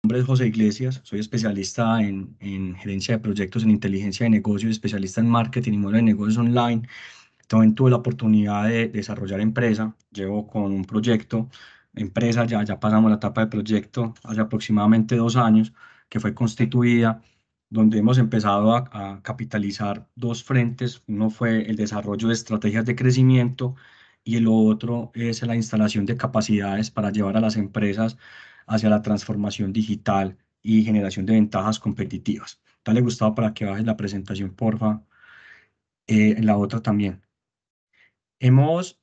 nombre es José Iglesias, soy especialista en gerencia de proyectos en inteligencia de negocios, especialista en marketing y modelo de negocios online. También tuve la oportunidad de desarrollar empresa. Llevo con un proyecto, empresa, ya pasamos la etapa de proyecto hace aproximadamente 2 años, que fue constituida, donde hemos empezado a capitalizar dos frentes. Uno fue el desarrollo de estrategias de crecimiento y el otro es la instalación de capacidades para llevar a las empresas hacia la transformación digital y generación de ventajas competitivas. Dale, Gustavo, para que bajes la presentación, porfa. La otra también. Hemos,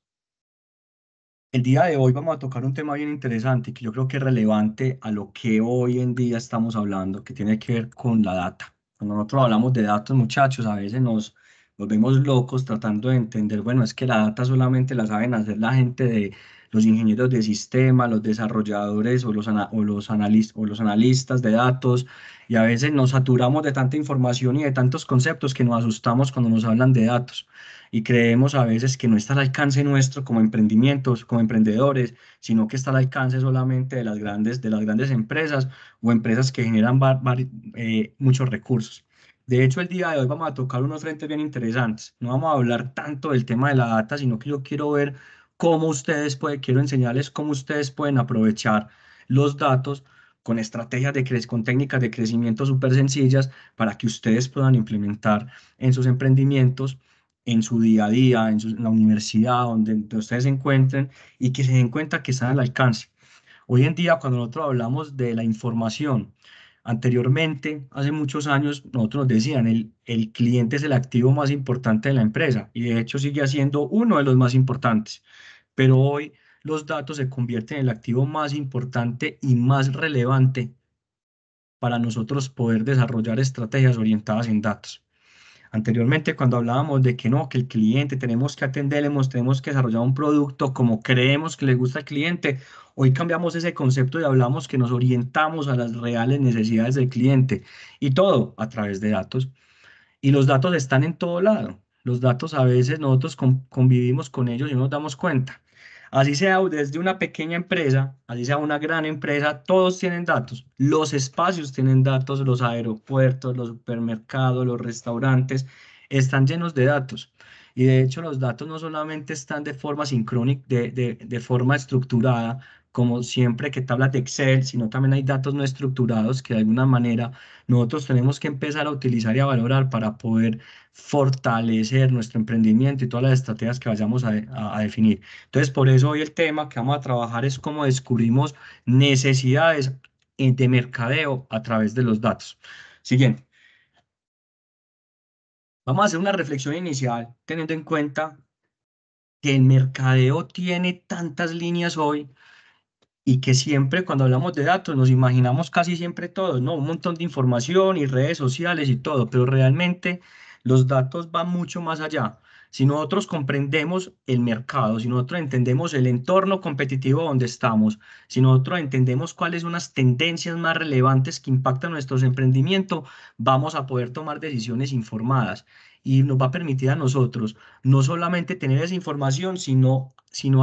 el día de hoy vamos a tocar un tema bien interesante que yo creo que es relevante a lo que hoy en día estamos hablando, que tiene que ver con la data. Cuando nosotros hablamos de datos, muchachos, a veces nos vemos locos tratando de entender, bueno, es que la data solamente la saben hacer la gente de los ingenieros de sistema, los desarrolladores o los analistas de datos, y a veces nos saturamos de tanta información y de tantos conceptos que nos asustamos cuando nos hablan de datos y creemos a veces que no está al alcance nuestro como emprendimientos, como emprendedores, sino que está al alcance solamente de las grandes empresas o empresas que generan muchos recursos. De hecho, el día de hoy vamos a tocar unos frentes bien interesantes. No vamos a hablar tanto del tema de la data, sino que yo quiero ver quiero enseñarles cómo ustedes pueden aprovechar los datos con con técnicas de crecimiento súper sencillas para que ustedes puedan implementar en sus emprendimientos, en su día a día, en la universidad, donde ustedes se encuentren y que se den cuenta que están al alcance. Hoy en día, cuando nosotros hablamos de la información, anteriormente, hace muchos años, nosotros nos decían, el cliente es el activo más importante de la empresa y de hecho sigue siendo uno de los más importantes. Pero hoy los datos se convierten en el activo más importante y más relevante para nosotros poder desarrollar estrategias orientadas en datos. Anteriormente, cuando hablábamos de que no, que el cliente tenemos que atenderle, tenemos que desarrollar un producto como creemos que le gusta al cliente, hoy cambiamos ese concepto y hablamos que nos orientamos a las reales necesidades del cliente y todo a través de datos. Y los datos están en todo lado. Los datos a veces nosotros convivimos con ellos y no nos damos cuenta. Así sea desde una pequeña empresa, así sea una gran empresa, todos tienen datos. Los espacios tienen datos, los aeropuertos, los supermercados, los restaurantes, están llenos de datos. Y de hecho los datos no solamente están de forma sincrónica, de forma estructurada, como siempre que tablas de Excel, sino también hay datos no estructurados que de alguna manera nosotros tenemos que empezar a utilizar y a valorar para poder fortalecer nuestro emprendimiento y todas las estrategias que vayamos a definir. Entonces, por eso hoy el tema que vamos a trabajar es cómo descubrimos necesidades de mercadeo a través de los datos. Siguiente, vamos a hacer una reflexión inicial teniendo en cuenta que el mercadeo tiene tantas líneas hoy y que siempre cuando hablamos de datos nos imaginamos casi siempre todos, ¿no? Un montón de información y redes sociales y todo, pero realmente los datos van mucho más allá. Si nosotros comprendemos el mercado, si nosotros entendemos el entorno competitivo donde estamos, si nosotros entendemos cuáles son las tendencias más relevantes que impactan nuestros emprendimientos, vamos a poder tomar decisiones informadas y nos va a permitir a nosotros no solamente tener esa información, sino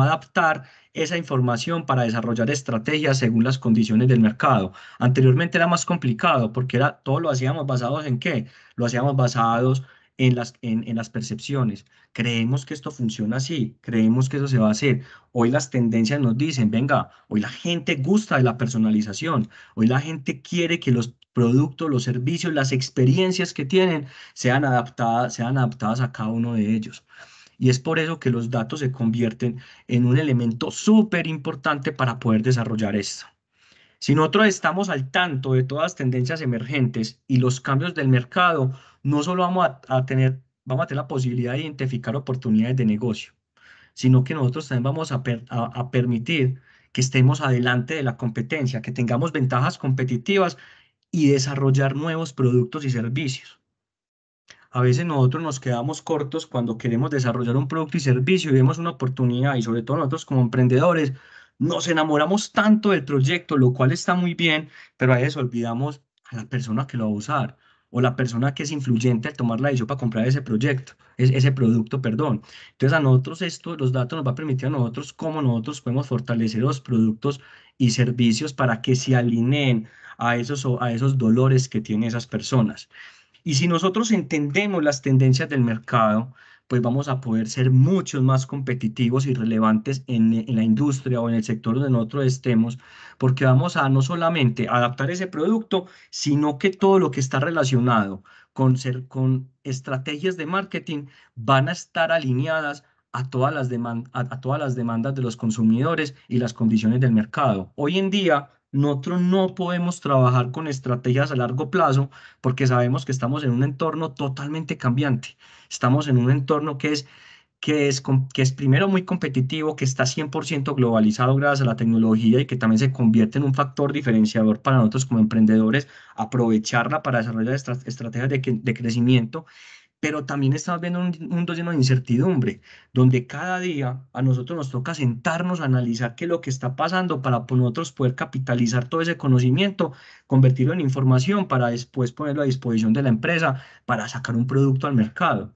adaptar esa información para desarrollar estrategias según las condiciones del mercado. Anteriormente era más complicado porque todo lo hacíamos basados en qué? Lo hacíamos basados en las percepciones. Creemos que esto funciona así, creemos que eso se va a hacer. Hoy las tendencias nos dicen, venga, hoy la gente gusta de la personalización, hoy la gente quiere que los productos, los servicios, las experiencias que tienen sean adaptadas a cada uno de ellos. Y es por eso que los datos se convierten en un elemento súper importante para poder desarrollar esto. Si nosotros estamos al tanto de todas las tendencias emergentes y los cambios del mercado, no solo vamos a tener la posibilidad de identificar oportunidades de negocio, sino que nosotros también vamos a permitir que estemos adelante de la competencia, que tengamos ventajas competitivas y desarrollar nuevos productos y servicios. A veces nosotros nos quedamos cortos cuando queremos desarrollar un producto y servicio y vemos una oportunidad y sobre todo nosotros como emprendedores nos enamoramos tanto del proyecto, lo cual está muy bien, pero a veces olvidamos a la persona que lo va a usar o la persona que es influyente al tomar la decisión para comprar ese proyecto, ese producto, perdón. Entonces a nosotros esto, los datos nos va a permitir a nosotros cómo nosotros podemos fortalecer los productos y servicios para que se alineen a esos dolores que tienen esas personas. Y si nosotros entendemos las tendencias del mercado, pues vamos a poder ser muchos más competitivos y relevantes en la industria o en el sector donde nosotros estemos, porque vamos a no solamente adaptar ese producto, sino que todo lo que está relacionado con estrategias de marketing van a estar alineadas a todas a todas las demandas de los consumidores y las condiciones del mercado. Hoy en día, nosotros no podemos trabajar con estrategias a largo plazo porque sabemos que estamos en un entorno totalmente cambiante. Estamos en un entorno que es primero muy competitivo, que está 100% globalizado gracias a la tecnología y que también se convierte en un factor diferenciador para nosotros como emprendedores, aprovecharla para desarrollar estrategias de crecimiento, pero también estamos viendo un mundo lleno de incertidumbre, donde cada día a nosotros nos toca sentarnos a analizar qué es lo que está pasando para nosotros poder capitalizar todo ese conocimiento, convertirlo en información para después ponerlo a disposición de la empresa para sacar un producto al mercado.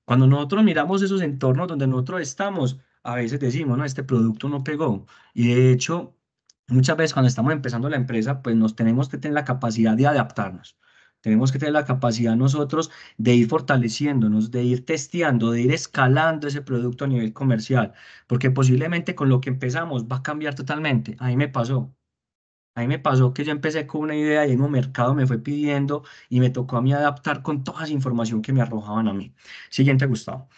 Cuando nosotros miramos esos entornos donde nosotros estamos, a veces decimos, no, este producto no pegó. Y de hecho, muchas veces cuando estamos empezando la empresa, pues nos tenemos que tener la capacidad de adaptarnos. Tenemos que tener la capacidad nosotros de ir fortaleciéndonos, de ir testeando, de ir escalando ese producto a nivel comercial, porque posiblemente con lo que empezamos va a cambiar totalmente. A mí me pasó. A mí me pasó que yo empecé con una idea y el mismo mercado me fue pidiendo y me tocó a mí adaptar con toda esa información que me arrojaban a mí. Siguiente, Gustavo.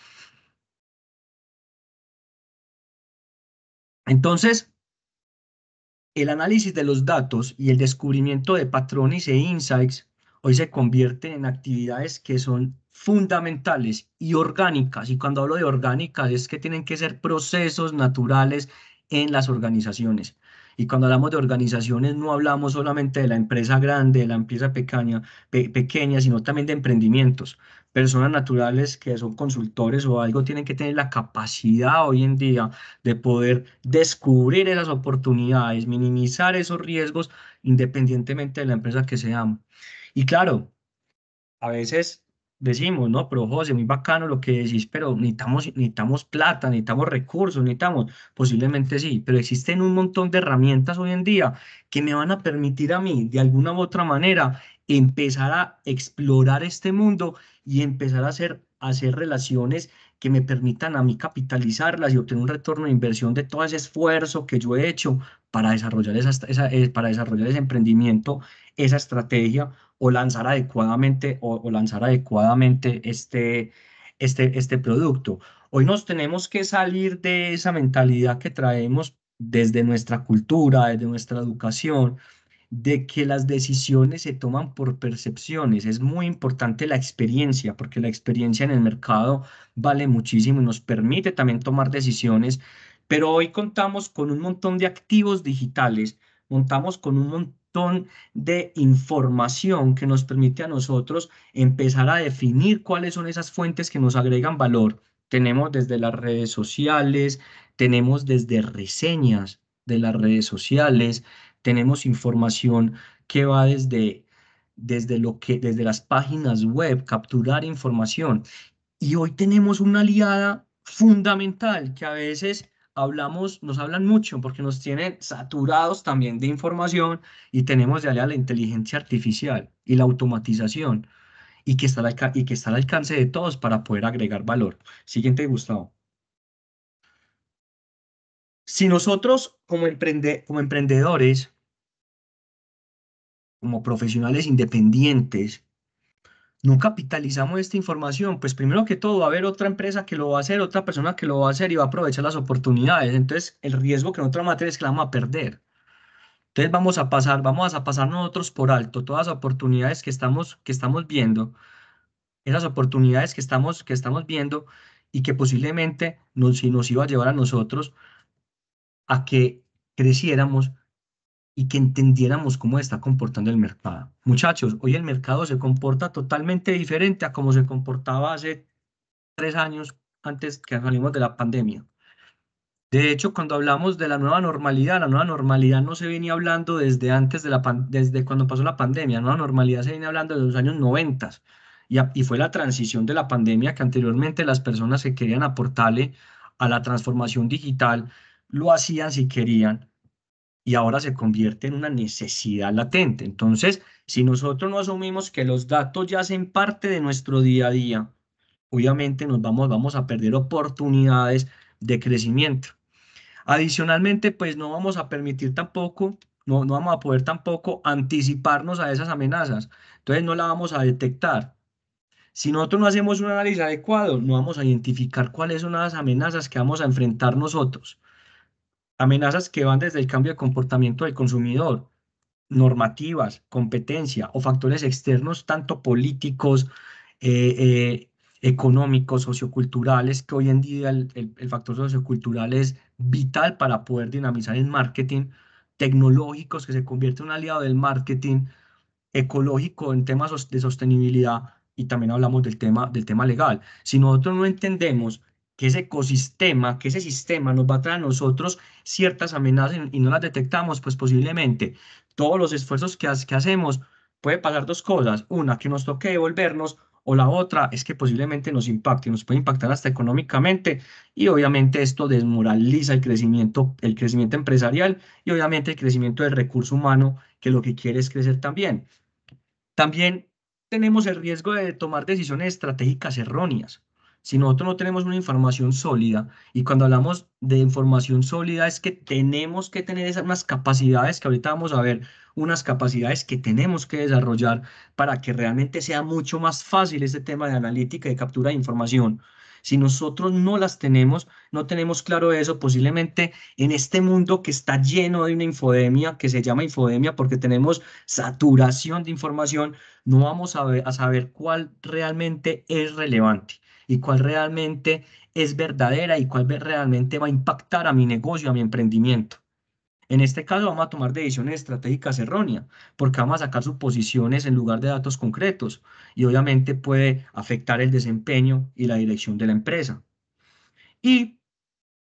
Entonces, el análisis de los datos y el descubrimiento de patrones e insights hoy se convierten en actividades que son fundamentales y orgánicas. Y cuando hablo de orgánicas es que tienen que ser procesos naturales en las organizaciones. Y cuando hablamos de organizaciones no hablamos solamente de la empresa grande, de la empresa pequeña, pequeña, sino también de emprendimientos. Personas naturales que son consultores o algo tienen que tener la capacidad hoy en día de poder descubrir esas oportunidades, minimizar esos riesgos independientemente de la empresa que seamos. Y claro, a veces decimos, no, pero José, muy bacano lo que decís, pero necesitamos plata, necesitamos recursos, necesitamos, posiblemente sí, pero existen un montón de herramientas hoy en día que me van a permitir a mí, de alguna u otra manera, empezar a explorar este mundo y empezar a hacer relaciones que me permitan a mí capitalizarlas y obtener un retorno de inversión de todo ese esfuerzo que yo he hecho para desarrollar para desarrollar ese emprendimiento, esa estrategia o lanzar adecuadamente este producto. Hoy nos tenemos que salir de esa mentalidad que traemos desde nuestra cultura, desde nuestra educación, de que las decisiones se toman por percepciones. Es muy importante la experiencia, porque la experiencia en el mercado vale muchísimo y nos permite también tomar decisiones, pero hoy contamos con un montón de activos digitales, contamos con un montón de información que nos permite a nosotros empezar a definir cuáles son esas fuentes que nos agregan valor. Tenemos desde las redes sociales, tenemos desde reseñas de las redes sociales, tenemos información que va desde las páginas web, capturar información. Y hoy tenemos una aliada fundamental que a veces nos hablan mucho porque nos tienen saturados también de información y tenemos de aliada la inteligencia artificial y la automatización y que está al alcance de todos para poder agregar valor. Siguiente, Gustavo. Si nosotros como emprendedores, como profesionales independientes, no capitalizamos esta información, pues primero que todo va a haber otra empresa que lo va a hacer, otra persona que lo va a hacer y va a aprovechar las oportunidades. Entonces, el riesgo que nosotros vamos a tener es que la vamos a perder. Entonces, vamos a pasar nosotros por alto todas las oportunidades que estamos viendo, esas oportunidades que estamos viendo y que posiblemente nos iba a llevar a nosotros a que creciéramos y que entendiéramos cómo está comportando el mercado. Muchachos, hoy el mercado se comporta totalmente diferente a cómo se comportaba hace 3 años antes que salimos de la pandemia. De hecho, cuando hablamos de la nueva normalidad no se venía hablando desde antes desde cuando pasó la pandemia. La nueva normalidad se viene hablando de los años 90 y fue la transición de la pandemia que anteriormente las personas que querían aportarle a la transformación digital lo hacían si querían y ahora se convierte en una necesidad latente. Entonces, si nosotros no asumimos que los datos ya hacen parte de nuestro día a día, obviamente vamos a perder oportunidades de crecimiento. Adicionalmente, pues no vamos a permitir tampoco, no vamos a poder tampoco anticiparnos a esas amenazas. Entonces no la vamos a detectar. Si nosotros no hacemos un análisis adecuado, no vamos a identificar cuáles son las amenazas que vamos a enfrentar nosotros. Amenazas que van desde el cambio de comportamiento del consumidor, normativas, competencia o factores externos, tanto políticos, eh, económicos, socioculturales, que hoy en día el factor sociocultural es vital para poder dinamizar el marketing, tecnológicos, que se convierte en un aliado del marketing, ecológico en temas de sostenibilidad y también hablamos del tema legal. Si nosotros no entendemos que ese ecosistema, que ese sistema nos va a traer a nosotros ciertas amenazas y no las detectamos, pues posiblemente todos los esfuerzos que hacemos puede pasar dos cosas. Una, que nos toque devolvernos, o la otra es que posiblemente nos impacte, nos puede impactar hasta económicamente y obviamente esto desmoraliza el crecimiento empresarial y obviamente el crecimiento del recurso humano que lo que quiere es crecer también. También tenemos el riesgo de tomar decisiones estratégicas erróneas. Si nosotros no tenemos una información sólida, y cuando hablamos de información sólida es que tenemos que tener unas capacidades que ahorita vamos a ver, unas capacidades que tenemos que desarrollar para que realmente sea mucho más fácil este tema de analítica y de captura de información. Si nosotros no las tenemos, no tenemos claro eso, posiblemente en este mundo que está lleno de una infodemia, que se llama infodemia porque tenemos saturación de información, no vamos a saber cuál realmente es relevante y cuál realmente es verdadera y cuál realmente va a impactar a mi negocio, a mi emprendimiento. En este caso vamos a tomar decisiones estratégicas erróneas porque vamos a sacar suposiciones en lugar de datos concretos y obviamente puede afectar el desempeño y la dirección de la empresa. Y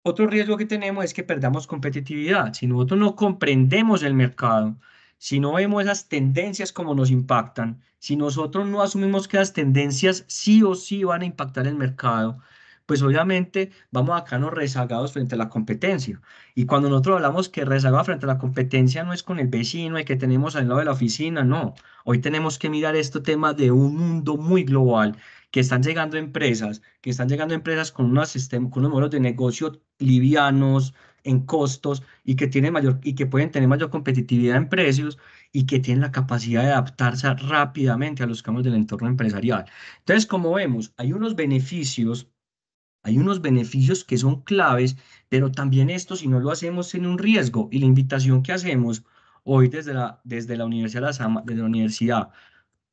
otro riesgo que tenemos es que perdamos competitividad. Si nosotros no comprendemos el mercado, si no vemos esas tendencias como nos impactan, si nosotros no asumimos que las tendencias sí o sí van a impactar el mercado, pues obviamente vamos a quedarnos rezagados frente a la competencia. Y cuando nosotros hablamos que rezagado frente a la competencia no es con el vecino, el que tenemos al lado de la oficina, no. Hoy tenemos que mirar este tema de un mundo muy global, que están llegando empresas con unos modelos de negocio livianos en costos y que tienen mayor y que pueden tener mayor competitividad en precios y que tienen la capacidad de adaptarse rápidamente a los cambios del entorno empresarial. Entonces, como vemos, hay unos beneficios que son claves, pero también esto, si no lo hacemos, tiene un riesgo. Y la invitación que hacemos hoy desde la Universidad desde la universidad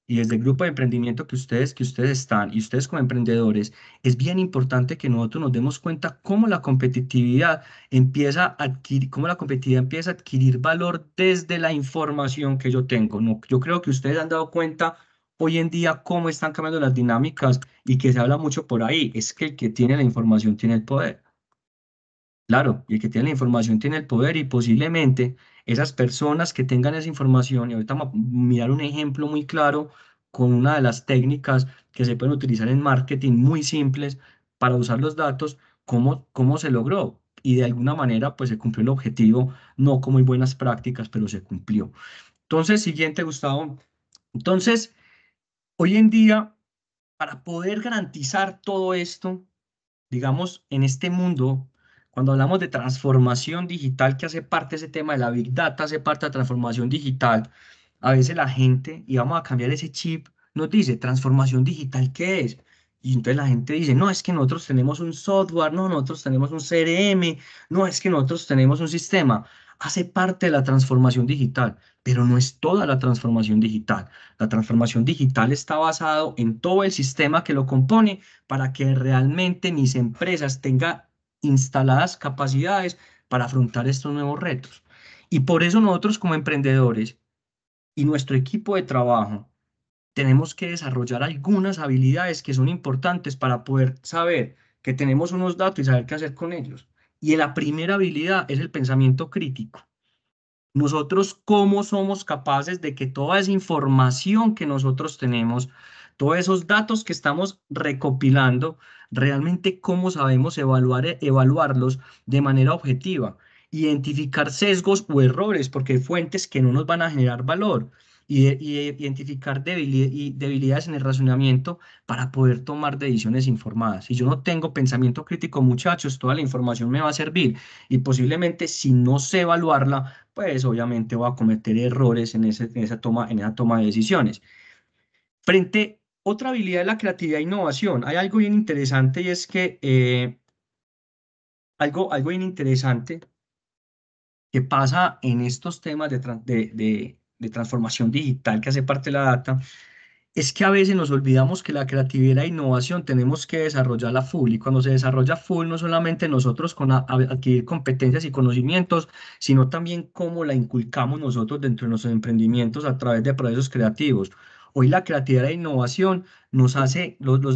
y desde el grupo de emprendimiento que ustedes están y ustedes como emprendedores, es bien importante que nosotros nos demos cuenta cómo la competitividad empieza a adquirir valor desde la información que yo tengo. No, yo creo que ustedes han dado cuenta hoy en día cómo están cambiando las dinámicas y que se habla mucho por ahí, es que el que tiene la información tiene el poder. Claro, y el que tiene la información tiene el poder y posiblemente esas personas que tengan esa información, y ahorita vamos a mirar un ejemplo muy claro con una de las técnicas que se pueden utilizar en marketing muy simples para usar los datos, cómo se logró. Y de alguna manera pues se cumplió el objetivo, no como muy buenas prácticas, pero se cumplió. Entonces, siguiente, Gustavo. Entonces, hoy en día, para poder garantizar todo esto, digamos, en este mundo, cuando hablamos de transformación digital, que hace parte de ese tema de la Big Data, hace parte de la transformación digital, a veces la gente, y vamos a cambiar ese chip, nos dice, transformación digital, ¿qué es? Y entonces la gente dice, no, es que nosotros tenemos un software, no, nosotros tenemos un CRM, no, es que nosotros tenemos un sistema. Hace parte de la transformación digital, pero no es toda la transformación digital. La transformación digital está basado en todo el sistema que lo compone para que realmente mis empresas tengan instaladas capacidades para afrontar estos nuevos retos. Y por eso nosotros como emprendedores y nuestro equipo de trabajo tenemos que desarrollar algunas habilidades que son importantes para poder saber que tenemos unos datos y saber qué hacer con ellos. Y la primera habilidad es el pensamiento crítico. Nosotros, ¿cómo somos capaces de que toda esa información que nosotros tenemos, todos esos datos que estamos recopilando, realmente cómo sabemos evaluarlos de manera objetiva? Identificar sesgos o errores, porque hay fuentes que no nos van a generar valor. Y identificar debilidades en el razonamiento para poder tomar decisiones informadas. Si yo no tengo pensamiento crítico, muchachos, toda la información me va a servir y posiblemente si no sé evaluarla, pues obviamente voy a cometer errores en esa toma de decisiones. Otra habilidad de la creatividad e innovación, hay algo bien interesante y es que algo bien interesante que pasa en estos temas de transformación digital que hace parte de la data, es que a veces nos olvidamos que la creatividad e innovación tenemos que desarrollarla full y cuando se desarrolla full no solamente nosotros con adquirir competencias y conocimientos, sino también cómo la inculcamos nosotros dentro de nuestros emprendimientos a través de procesos creativos. Hoy la creatividad e innovación los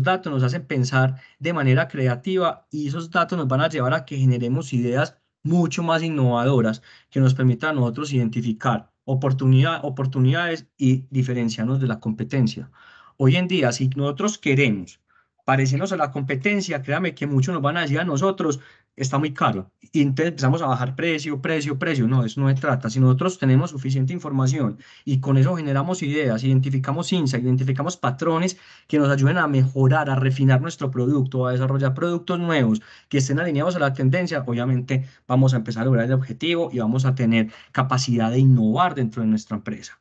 datos nos hacen pensar de manera creativa y esos datos nos van a llevar a que generemos ideas mucho más innovadoras que nos permitan a nosotros identificar oportunidades y diferenciarnos de la competencia. Hoy en día, si nosotros queremos parecernos a la competencia, créame que muchos nos van a decir a nosotros, está muy caro. Y entonces empezamos a bajar precio, precio, precio. No, eso no se trata. Si nosotros tenemos suficiente información y con eso generamos ideas, identificamos insights, identificamos patrones que nos ayuden a mejorar, a refinar nuestro producto, a desarrollar productos nuevos que estén alineados a la tendencia, obviamente vamos a empezar a lograr el objetivo y vamos a tener capacidad de innovar dentro de nuestra empresa.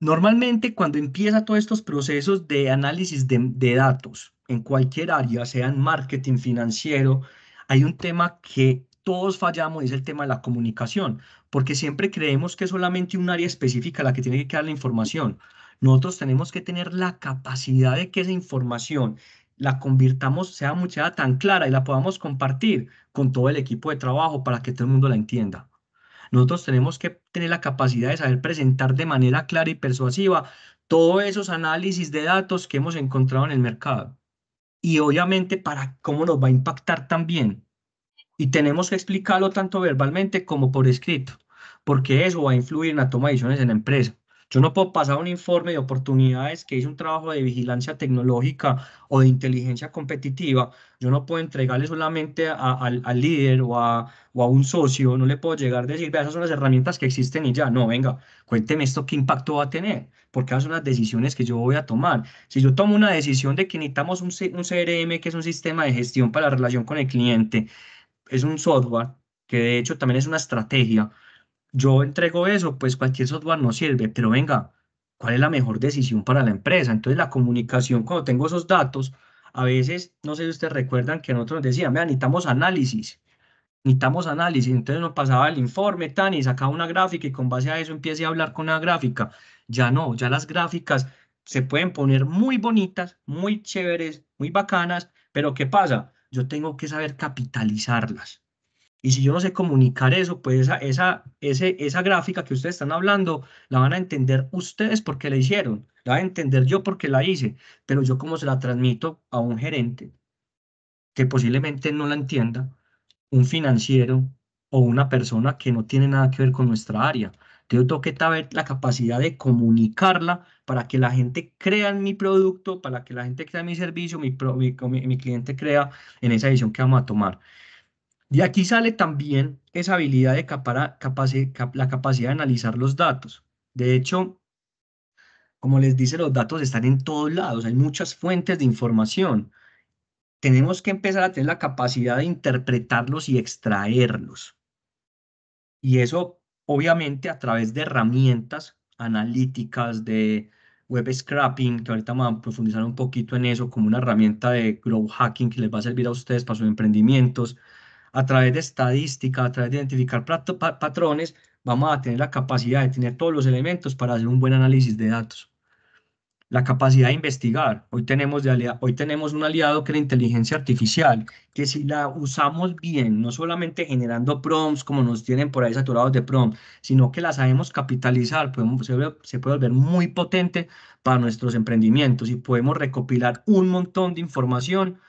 Normalmente, cuando empieza todos estos procesos de análisis de datos en cualquier área, sea en marketing, financiero, hay un tema que todos fallamos y es el tema de la comunicación, porque siempre creemos que es solamente un área específica la que tiene que dar la información. Nosotros tenemos que tener la capacidad de que esa información la convirtamos, sea tan clara y la podamos compartir con todo el equipo de trabajo para que todo el mundo la entienda. Nosotros tenemos que tener la capacidad de saber presentar de manera clara y persuasiva todos esos análisis de datos que hemos encontrado en el mercado. Y obviamente para cómo nos va a impactar también. Y tenemos que explicarlo tanto verbalmente como por escrito, porque eso va a influir en la toma de decisiones en la empresa. Yo no puedo pasar un informe de oportunidades que hice un trabajo de vigilancia tecnológica o de inteligencia competitiva. Yo no puedo entregarle solamente al líder o a un socio, no le puedo llegar a decir, vea, esas son las herramientas que existen y ya. No, venga, cuénteme esto, qué impacto va a tener, porque esas son las decisiones que yo voy a tomar. Si yo tomo una decisión de que necesitamos un CRM, que es un sistema de gestión para la relación con el cliente, es un software que de hecho también es una estrategia. Yo entrego eso, pues cualquier software no sirve, pero venga, ¿cuál es la mejor decisión para la empresa? Entonces la comunicación, cuando tengo esos datos, a veces, no sé si ustedes recuerdan que nosotros nos decían, vean, necesitamos análisis, entonces nos pasaba el informe, tan, y sacaba una gráfica y con base a eso empiece a hablar con una gráfica. Ya no, ya las gráficas se pueden poner muy bonitas, muy chéveres, muy bacanas, pero ¿qué pasa? Yo tengo que saber capitalizarlas. Y si yo no sé comunicar eso, pues esa gráfica que ustedes están hablando, la van a entender ustedes porque la hicieron, la van a entender yo porque la hice, pero yo cómo se la transmito a un gerente que posiblemente no la entienda, un financiero o una persona que no tiene nada que ver con nuestra área. Entonces, yo tengo que tener la capacidad de comunicarla para que la gente crea en mi producto, para que la gente crea en mi servicio, mi cliente crea en esa decisión que vamos a tomar. De aquí sale también esa habilidad de la capacidad de analizar los datos. De hecho, como les dice, los datos están en todos lados, hay muchas fuentes de información. Tenemos que empezar a tener la capacidad de interpretarlos y extraerlos. Y eso, obviamente, a través de herramientas analíticas, de web scraping, que ahorita vamos a profundizar un poquito en eso, como una herramienta de growth hacking que les va a servir a ustedes para sus emprendimientos a través de estadística, a través de identificar patrones, vamos a tener la capacidad de tener todos los elementos para hacer un buen análisis de datos. La capacidad de investigar. Hoy tenemos un aliado que es la inteligencia artificial, que si la usamos bien, no solamente generando prompts como nos tienen por ahí saturados de prompts, sino que la sabemos capitalizar, se puede volver muy potente para nuestros emprendimientos y podemos recopilar un montón de información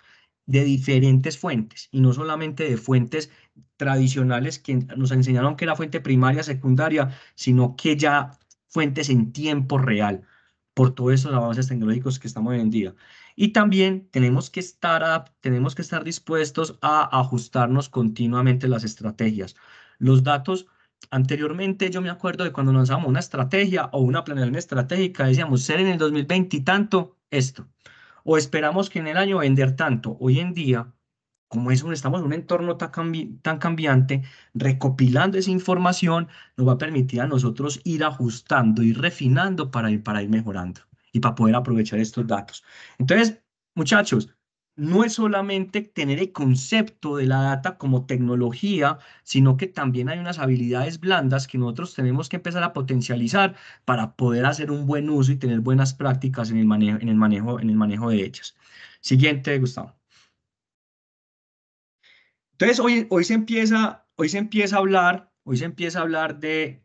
de diferentes fuentes y no solamente de fuentes tradicionales que nos enseñaron que era fuente primaria, secundaria, sino que ya fuentes en tiempo real por todos esos avances tecnológicos que estamos hoy en día. Y también tenemos que estar dispuestos a ajustarnos continuamente las estrategias. Los datos, anteriormente yo me acuerdo de cuando lanzábamos una estrategia o una planeación estratégica, decíamos ser en el 2020 y tanto esto, o esperamos que en el año vender tanto. Hoy en día, como estamos en un entorno tan cambiante, recopilando esa información nos va a permitir a nosotros ir ajustando, ir refinando para ir mejorando y para poder aprovechar estos datos. Entonces, muchachos, no es solamente tener el concepto de la data como tecnología, sino que también hay unas habilidades blandas que nosotros tenemos que empezar a potencializar para poder hacer un buen uso y tener buenas prácticas en el manejo de ellas. Siguiente, Gustavo. Entonces, hoy se empieza a hablar de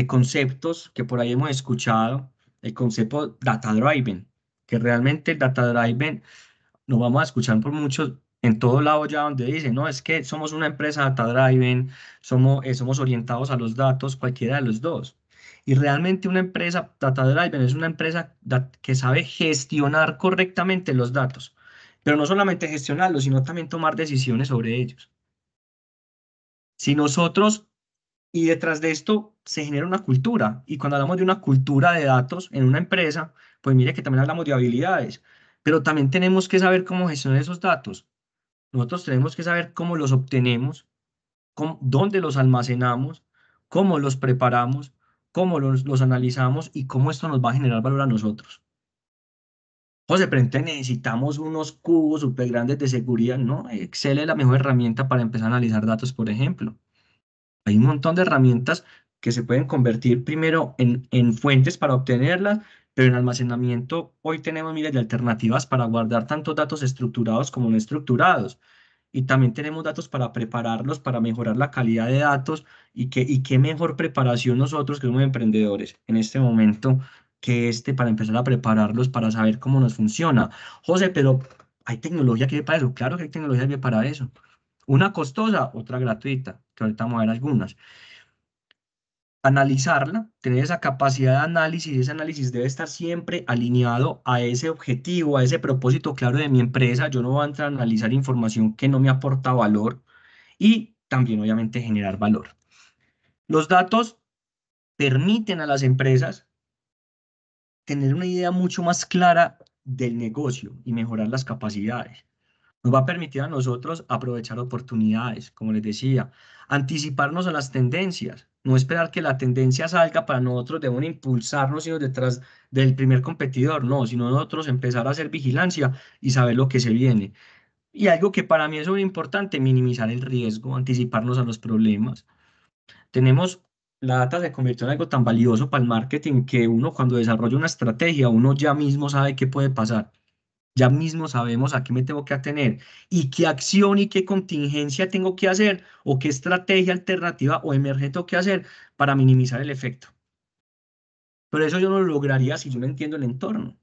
conceptos que por ahí hemos escuchado, el concepto data driven, que realmente el data driven nos vamos a escuchar por muchos en todo lado ya donde dicen, no, es que somos una empresa data driven, somos orientados a los datos, cualquiera de los dos. Y realmente una empresa data driven es una empresa que sabe gestionar correctamente los datos, pero no solamente gestionarlos, sino también tomar decisiones sobre ellos. Si nosotros, y detrás de esto se genera una cultura, y cuando hablamos de una cultura de datos en una empresa, pues mire que también hablamos de habilidades, pero también tenemos que saber cómo gestionar esos datos. Nosotros tenemos que saber cómo los obtenemos, dónde los almacenamos, cómo los preparamos, cómo los analizamos y cómo esto nos va a generar valor a nosotros. José, pero entonces necesitamos unos cubos súper grandes de seguridad, ¿no? Excel es la mejor herramienta para empezar a analizar datos, por ejemplo. Hay un montón de herramientas que se pueden convertir primero en fuentes para obtenerlas, pero en almacenamiento hoy tenemos miles de alternativas para guardar tantos datos estructurados como no estructurados. Y también tenemos datos para prepararlos, para mejorar la calidad de datos y qué mejor preparación nosotros que somos emprendedores en este momento que para empezar a prepararlos para saber cómo nos funciona. José, pero ¿hay tecnología que sirve para eso? Claro que hay tecnología que sirve para eso. Una costosa, otra gratuita, que ahorita vamos a ver algunas. Analizarla, tener esa capacidad de análisis, y ese análisis debe estar siempre alineado a ese objetivo, a ese propósito claro de mi empresa. Yo no voy a entrar a analizar información que no me aporta valor y también obviamente generar valor. Los datos permiten a las empresas tener una idea mucho más clara del negocio y mejorar las capacidades. Nos va a permitir a nosotros aprovechar oportunidades, como les decía, anticiparnos a las tendencias, no esperar que la tendencia salga para nosotros de un impulsarnos y detrás del primer competidor, no, sino nosotros empezar a hacer vigilancia y saber lo que se viene. Y algo que para mí es muy importante, minimizar el riesgo, anticiparnos a los problemas. Tenemos, la data se convirtió en algo tan valioso para el marketing que uno cuando desarrolla una estrategia, uno ya mismo sabe qué puede pasar. Ya mismo sabemos a qué me tengo que atener y qué acción y qué contingencia tengo que hacer o qué estrategia alternativa o emergente tengo que hacer para minimizar el efecto. Pero eso yo no lo lograría si yo no entiendo el entorno,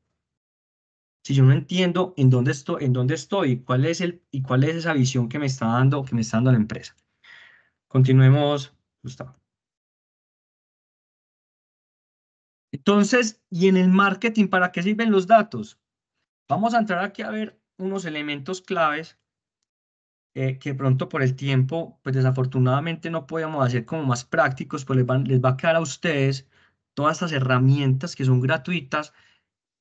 si yo no entiendo en dónde estoy, y cuál es esa visión que me está dando la empresa. Continuemos, Gustavo. Entonces, ¿y en el marketing para qué sirven los datos? Vamos a entrar aquí a ver unos elementos claves que pronto por el tiempo, pues desafortunadamente no podemos hacer como más prácticos, pues les va a quedar a ustedes todas estas herramientas que son gratuitas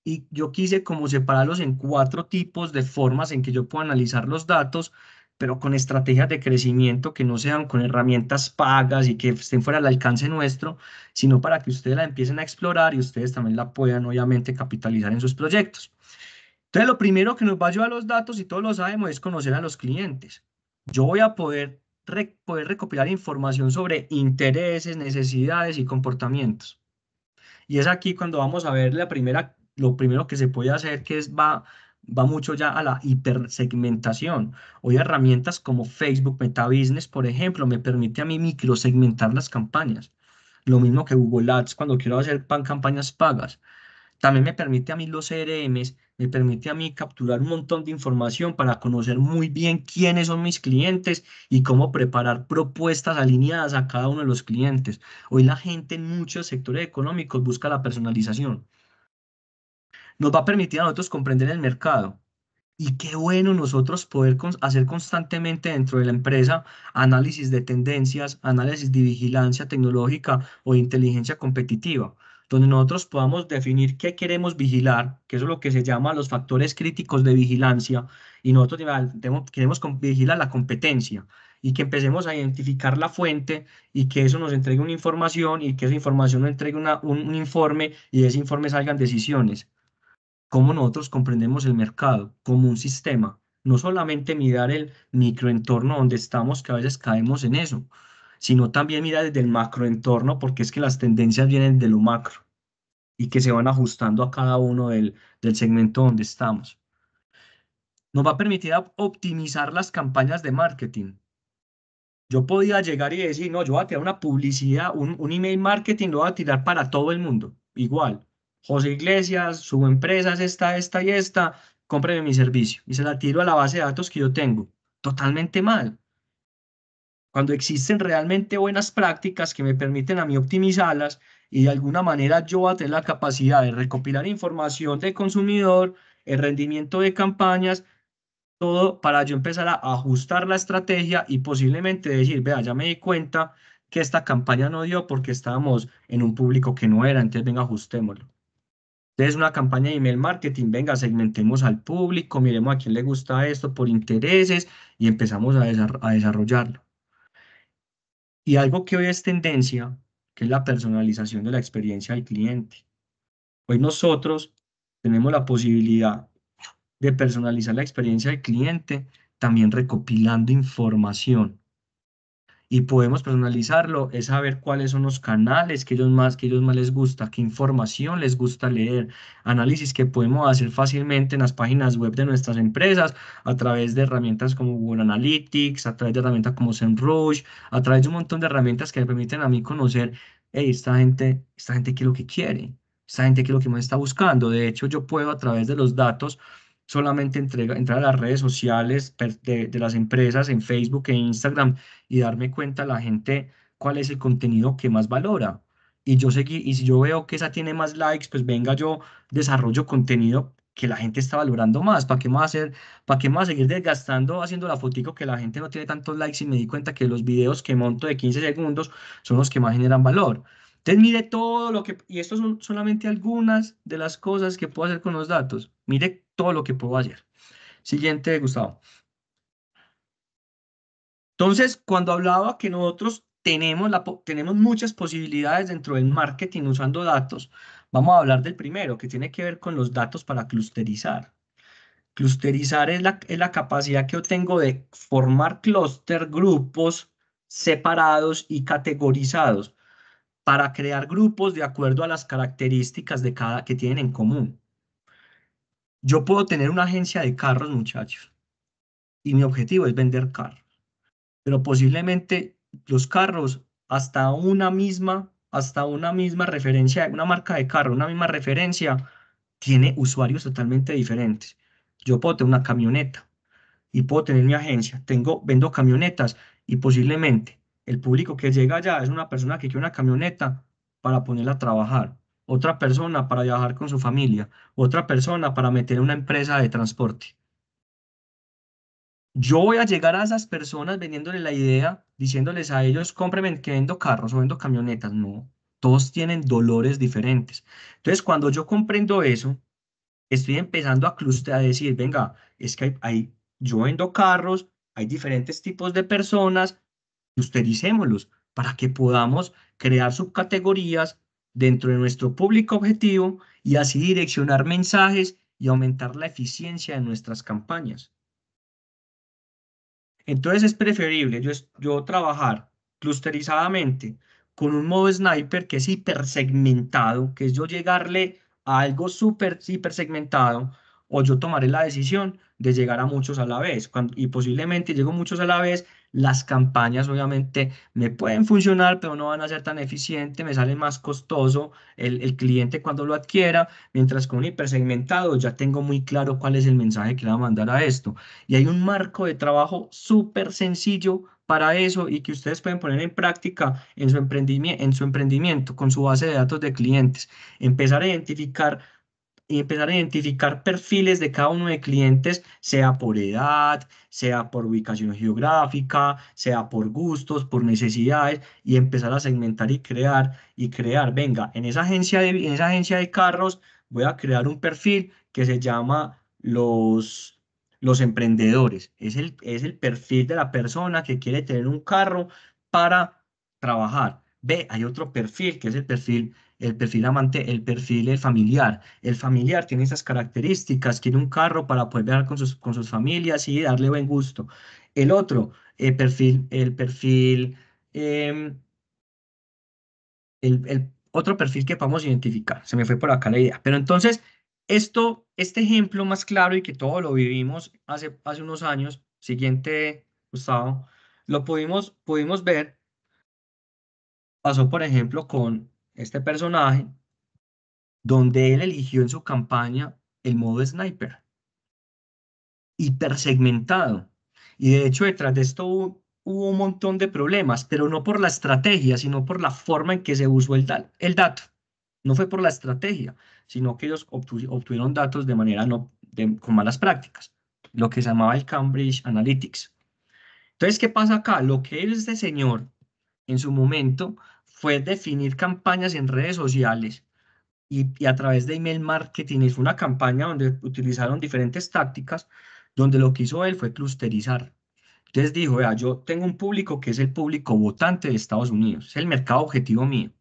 y yo quise como separarlos en cuatro tipos de formas en que yo puedo analizar los datos, pero con estrategias de crecimiento que no sean con herramientas pagas y que estén fuera del alcance nuestro, sino para que ustedes la empiecen a explorar y ustedes también la puedan obviamente capitalizar en sus proyectos. Entonces, lo primero que nos va a ayudar a los datos, y todos lo sabemos, es conocer a los clientes. Yo voy a poder recopilar información sobre intereses, necesidades y comportamientos. Y es aquí cuando vamos a ver lo primero que se puede hacer, va mucho ya a la hipersegmentación. Hoy herramientas como Facebook Meta Business, por ejemplo, me permite a mí microsegmentar las campañas. Lo mismo que Google Ads cuando quiero hacer campañas pagas. También me permite a mí los CRMs, me permite a mí capturar un montón de información para conocer muy bien quiénes son mis clientes y cómo preparar propuestas alineadas a cada uno de los clientes. Hoy la gente en muchos sectores económicos busca la personalización. Nos va a permitir a nosotros comprender el mercado. Y qué bueno nosotros poder hacer constantemente dentro de la empresa análisis de tendencias, análisis de vigilancia tecnológica o de inteligencia competitiva, donde nosotros podamos definir qué queremos vigilar, que eso es lo que se llama los factores críticos de vigilancia, y nosotros queremos vigilar la competencia y que empecemos a identificar la fuente y que eso nos entregue una información y que esa información nos entregue un informe y de ese informe salgan decisiones. Cómo nosotros comprendemos el mercado como un sistema, no solamente mirar el microentorno donde estamos, que a veces caemos en eso, sino también mirar desde el macroentorno, porque es que las tendencias vienen de lo macro y que se van ajustando a cada uno del segmento donde estamos. Nos va a permitir optimizar las campañas de marketing. Yo podía llegar y decir, no, yo voy a tirar una publicidad, un email marketing, lo voy a tirar para todo el mundo, igual. José Iglesias, su empresa es esta y esta, cómpreme mi servicio. Y se la tiro a la base de datos que yo tengo. Totalmente mal. Cuando existen realmente buenas prácticas que me permiten a mí optimizarlas y de alguna manera yo voy a tener la capacidad de recopilar información del consumidor, el rendimiento de campañas, todo para yo empezar a ajustar la estrategia y posiblemente decir, vea, ya me di cuenta que esta campaña no dio porque estábamos en un público que no era, entonces venga, ajustémoslo. Entonces, una campaña de email marketing, venga, segmentemos al público, miremos a quién le gusta esto por intereses y empezamos a desarrollarlo. Y algo que hoy es tendencia, que es la personalización de la experiencia del cliente. Hoy nosotros tenemos la posibilidad de personalizar la experiencia del cliente, también recopilando información. Y podemos personalizarlo, es saber cuáles son los canales que ellos más les gusta, qué información les gusta leer, análisis que podemos hacer fácilmente en las páginas web de nuestras empresas, a través de herramientas como Google Analytics, a través de herramientas como SEMrush, a través de un montón de herramientas que me permiten a mí conocer, hey, esta gente qué es lo que quiere, esta gente qué es lo que más está buscando. De hecho, yo puedo a través de los datos solamente entrar a las redes sociales de las empresas en Facebook e Instagram y darme cuenta la gente cuál es el contenido que más valora. Y yo seguí, y si yo veo que esa tiene más likes, pues venga, yo desarrollo contenido que la gente está valorando más. ¿Para qué más hacer, para qué más seguir desgastando haciendo la fotico que la gente no tiene tantos likes y me di cuenta que los videos que monto de 15 segundos son los que más generan valor? Entonces mire todo lo que, y estos son solamente algunas de las cosas que puedo hacer con los datos. Mire todo lo que puedo hacer. Siguiente, Gustavo. Entonces, cuando hablaba que nosotros tenemos muchas posibilidades dentro del marketing usando datos, vamos a hablar del primero, que tiene que ver con los datos para clusterizar. Clusterizar es la capacidad que yo tengo de formar clúster, grupos separados y categorizados para crear grupos de acuerdo a las características de cada que tienen en común. Yo puedo tener una agencia de carros, muchachos, y mi objetivo es vender carros. Pero posiblemente los carros, hasta una misma referencia, una marca de carro, una misma referencia, tiene usuarios totalmente diferentes. Yo puedo tener una camioneta y puedo tener mi agencia, vendo camionetas y posiblemente el público que llega allá es una persona que quiere una camioneta para ponerla a trabajar, otra persona para viajar con su familia, otra persona para meter una empresa de transporte. Yo voy a llegar a esas personas vendiéndoles la idea, diciéndoles a ellos, cómprenme que vendo carros o vendo camionetas. No, todos tienen dolores diferentes. Entonces, cuando yo comprendo eso, estoy empezando a decir, venga, es que yo vendo carros, hay diferentes tipos de personas, clustericémoslos para que podamos crear subcategorías dentro de nuestro público objetivo y así direccionar mensajes y aumentar la eficiencia de nuestras campañas. Entonces es preferible yo trabajar clusterizadamente con un modo sniper que es hipersegmentado, que es yo llegarle a algo súper hipersegmentado, o yo tomaré la decisión de llegar a muchos a la vez. Y posiblemente llego muchos a la vez, Las campañas obviamente me pueden funcionar, pero no van a ser tan eficientes, me sale más costoso el cliente cuando lo adquiera, mientras con un hipersegmentado ya tengo muy claro cuál es el mensaje que le va a mandar a esto. Y hay un marco de trabajo súper sencillo para eso y que ustedes pueden poner en práctica en su emprendimiento con su base de datos de clientes. Empezar a identificar y empezar a identificar perfiles de cada uno de clientes, sea por edad, sea por ubicación geográfica, sea por gustos, por necesidades, y empezar a segmentar y crear. Venga, en esa agencia de carros voy a crear un perfil que se llama los emprendedores. Es el perfil de la persona que quiere tener un carro para trabajar. Ve, hay otro perfil que es el perfil amante, el familiar. El familiar tiene esas características, quiere un carro para poder viajar con sus familias y darle buen gusto. El otro, em, el otro perfil que podemos identificar. Se me fue por acá la idea. Pero entonces, este ejemplo más claro y que todo lo vivimos hace unos años, siguiente, Gustavo, pudimos ver, pasó por ejemplo con este personaje donde él eligió en su campaña el modo sniper, hipersegmentado. Y de hecho, detrás de esto hubo un montón de problemas, pero no por la estrategia, sino por la forma en que se usó el dato. No fue por la estrategia, sino que ellos obtuvieron datos de manera con malas prácticas, lo que se llamaba el Cambridge Analytics. Entonces, ¿qué pasa acá? Lo que hizo este señor en su momento fue definir campañas en redes sociales y a través de email marketing hizo una campaña donde utilizaron diferentes tácticas, donde lo que hizo él fue clusterizar. Entonces dijo, vea, yo tengo un público que es el público votante de Estados Unidos, es el mercado objetivo mío.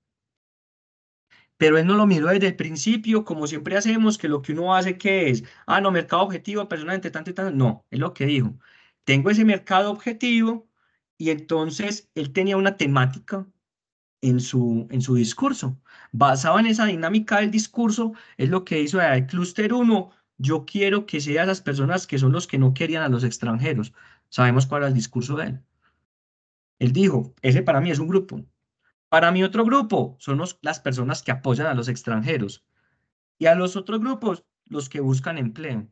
Pero él no lo miró desde el principio, como siempre hacemos, que lo que uno hace que es, ah, no, mercado objetivo, personas entre tanto y tanto. No, es lo que dijo. Tengo ese mercado objetivo y entonces él tenía una temática en su discurso. Basado en esa dinámica del discurso, es lo que hizo el clúster uno. Yo quiero que sea esas personas que son los que no querían a los extranjeros. Sabemos cuál era el discurso de él. Él dijo, ese para mí es un grupo. Para mi otro grupo son las personas que apoyan a los extranjeros. Y a los otros grupos, los que buscan empleo.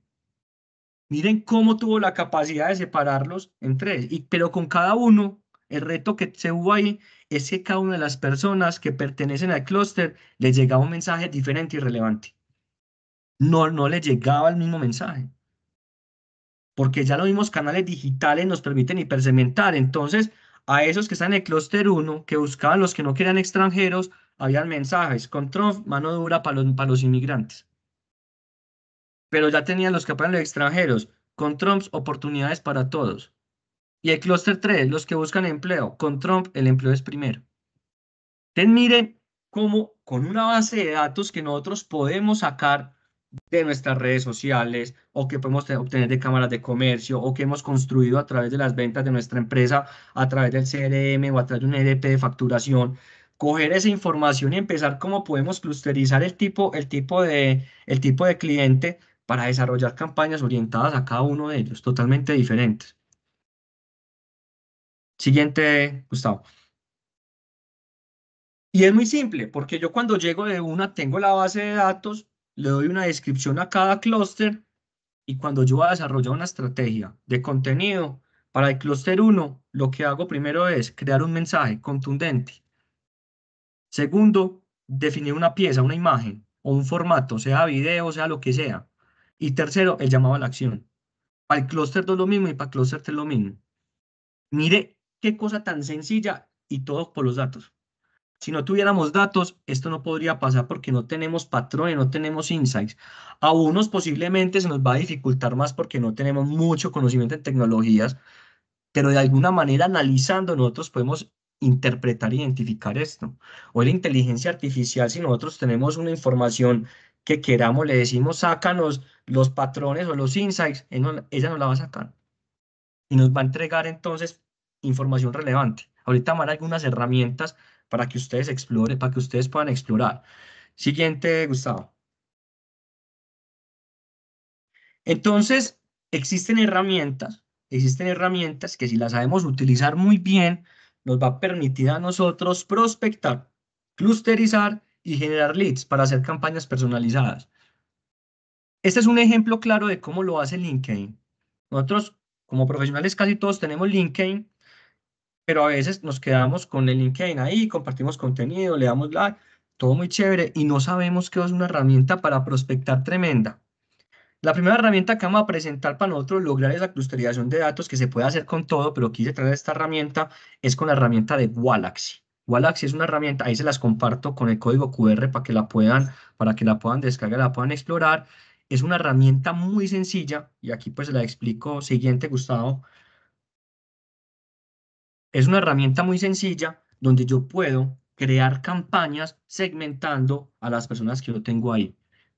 Miren cómo tuvo la capacidad de separarlos en tres, pero con cada uno, el reto que se hubo ahí es que cada una de las personas que pertenecen al clúster les llegaba un mensaje diferente y relevante. No, no les llegaba el mismo mensaje, porque ya los mismos canales digitales nos permiten hipersegmentar. Entonces, a esos que están en el clúster uno, que buscaban los que no querían extranjeros, habían mensajes con Trump, mano dura para los inmigrantes. Pero ya tenían los que apoyan a los extranjeros, con Trump, oportunidades para todos. Y el clúster 3 los que buscan empleo. Con Trump, el empleo es primero. Entonces, miren cómo con una base de datos que nosotros podemos sacar de nuestras redes sociales o que podemos obtener de cámaras de comercio o que hemos construido a través de las ventas de nuestra empresa, a través del CRM o a través de un ERP de facturación, coger esa información y empezar cómo podemos clusterizar el tipo de cliente para desarrollar campañas orientadas a cada uno de ellos, totalmente diferentes. Siguiente, Gustavo. Y es muy simple, porque yo cuando llego de una, tengo la base de datos, le doy una descripción a cada clúster y cuando yo voy a desarrollar una estrategia de contenido para el clúster uno, lo que hago primero es crear un mensaje contundente. Segundo, definir una pieza, una imagen o un formato, sea video, sea lo que sea. Y tercero, el llamado a la acción. Para el clúster 2 lo mismo y para el clúster 3 lo mismo. Mire qué cosa tan sencilla y todo por los datos. Si no tuviéramos datos, esto no podría pasar porque no tenemos patrones, no tenemos insights. A unos posiblemente se nos va a dificultar más porque no tenemos mucho conocimiento en tecnologías, pero de alguna manera analizando nosotros podemos interpretar e identificar esto. Hoy la inteligencia artificial, si nosotros tenemos una información que queramos, le decimos, sácanos los patrones o los insights, ella nos la va a sacar y nos va a entregar entonces información relevante. Ahorita van algunas herramientas para que ustedes exploren, para que ustedes puedan explorar. Siguiente, Gustavo. Entonces, existen herramientas existen herramientas que si las sabemos utilizar muy bien, nos va a permitir a nosotros prospectar, clusterizar y generar leads para hacer campañas personalizadas. Este es un ejemplo claro de cómo lo hace LinkedIn. Nosotros, como profesionales, casi todos tenemos LinkedIn, pero a veces nos quedamos con el LinkedIn ahí, compartimos contenido, le damos like, todo muy chévere y no sabemos que es una herramienta para prospectar tremenda. La primera herramienta que vamos a presentar para nosotros lograr esa clusterización de datos que se puede hacer con todo, pero quise traer esta herramienta, es con la herramienta de Wallaxy. Wallaxy es una herramienta, ahí se las comparto con el código QR para que la puedan descargar, la puedan explorar. Es una herramienta muy sencilla y aquí pues se la explico siguiente, Gustavo. Es una herramienta muy sencilla donde yo puedo crear campañas segmentando a las personas que yo tengo ahí.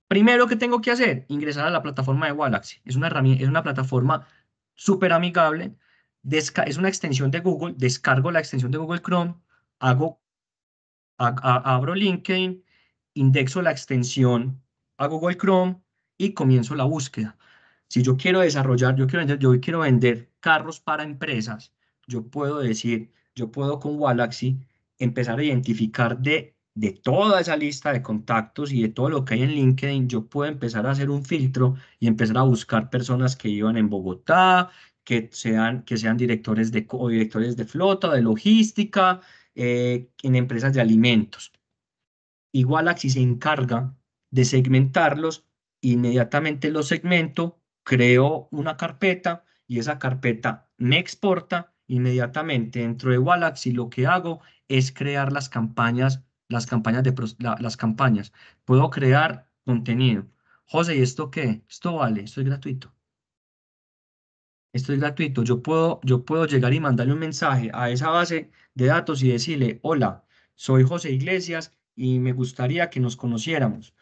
Primero que tengo que hacer, ingresar a la plataforma de Wallaxy. Es una herramienta, es una plataforma súper amigable. Es una extensión de Google. Descargo la extensión de Google Chrome, hago, abro LinkedIn, indexo la extensión a Google Chrome y comienzo la búsqueda. Si yo quiero desarrollar, yo quiero vender carros para empresas, yo puedo decir, yo puedo con Wallaxy empezar a identificar de toda esa lista de contactos y de todo lo que hay en LinkedIn, yo puedo empezar a hacer un filtro y empezar a buscar personas que vivan en Bogotá, que sean directores o directores de flota, de logística, en empresas de alimentos. Igual Axi se encarga de segmentarlos, inmediatamente los segmento, creo una carpeta y esa carpeta me exporta inmediatamente dentro de Wallaxy. Lo que hago es crear las campañas. Puedo crear contenido. José, ¿y esto qué? Esto vale, esto es gratuito. Esto es gratuito. Yo puedo llegar y mandarle un mensaje a esa base de datos y decirle, hola, soy José Iglesias y me gustaría que nos conociéramos.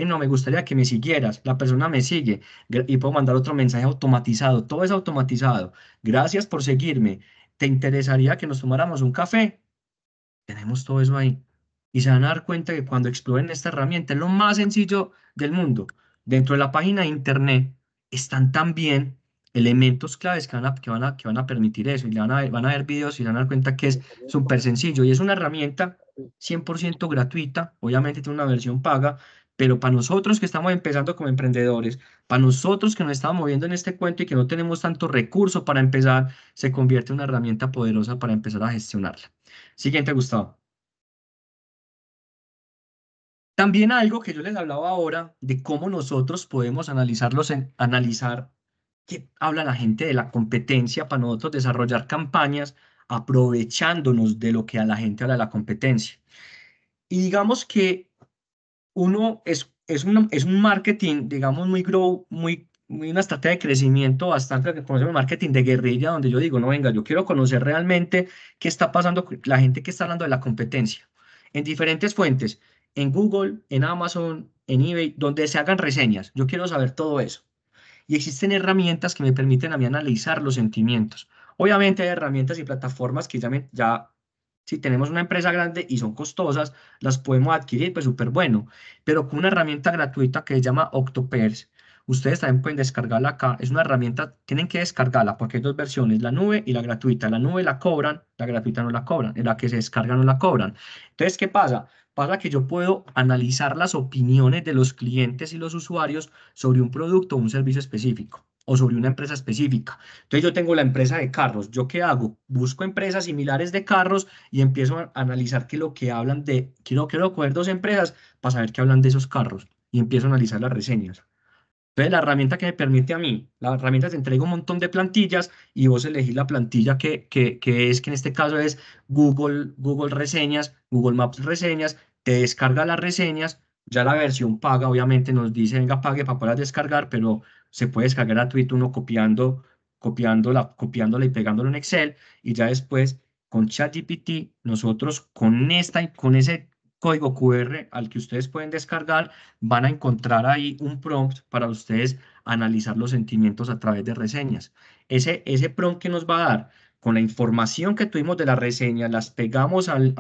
No, me gustaría que me siguieras. La persona me sigue y puedo mandar otro mensaje automatizado. Todo es automatizado. Gracias por seguirme. ¿Te interesaría que nos tomáramos un café? Tenemos todo eso ahí. Y se van a dar cuenta que cuando exploren esta herramienta es lo más sencillo del mundo. Dentro de la página de internet están también elementos claves que van a permitir eso. Y van a ver videos y se van a dar cuenta que es súper sencillo. Y es una herramienta 100% gratuita. Obviamente tiene una versión paga. Pero para nosotros que estamos empezando como emprendedores, para nosotros que nos estamos moviendo en este cuento y que no tenemos tanto recurso para empezar, se convierte en una herramienta poderosa para empezar a gestionarla. Siguiente, Gustavo. También algo que yo les hablaba ahora de cómo nosotros podemos analizar qué habla la gente de la competencia para nosotros desarrollar campañas aprovechándonos de lo que a la gente habla de la competencia. Y digamos que uno es un marketing, digamos, muy una estrategia de crecimiento bastante que conocemos marketing de guerrilla, donde yo digo, no, venga, yo quiero conocer realmente qué está pasando con la gente que está hablando de la competencia en diferentes fuentes, en Google, en Amazon, en eBay, donde se hagan reseñas. Yo quiero saber todo eso. Y existen herramientas que me permiten a mí analizar los sentimientos. Obviamente hay herramientas y plataformas que si tenemos una empresa grande y son costosas, las podemos adquirir, pues súper bueno. Pero con una herramienta gratuita que se llama Octopairs, ustedes también pueden descargarla acá. Es una herramienta, tienen que descargarla porque hay dos versiones, la nube y la gratuita. La nube la cobran, la gratuita no la cobran, en la que se descarga no la cobran. Entonces, ¿qué pasa? Pasa que yo puedo analizar las opiniones de los clientes y los usuarios sobre un producto o un servicio específico o sobre una empresa específica. Entonces yo tengo la empresa de carros. ¿Yo qué hago? Busco empresas similares de carros y empiezo a analizar qué es lo que hablan de, quiero coger dos empresas para saber qué hablan de esos carros y empiezo a analizar las reseñas. Entonces la herramienta que me permite a mí, la herramienta te entrega un montón de plantillas y vos elegís la plantilla que en este caso es Google Reseñas, Google Maps Reseñas, te descarga las reseñas, ya la versión paga obviamente nos dice, venga, pague para poder descargar, pero se puede descargar gratuito uno copiándola y pegándola en Excel y ya después con ChatGPT nosotros con ese código QR al que ustedes pueden descargar van a encontrar ahí un prompt para ustedes analizar los sentimientos a través de reseñas. Ese prompt que nos va a dar con la información que tuvimos de la reseña, las pegamos en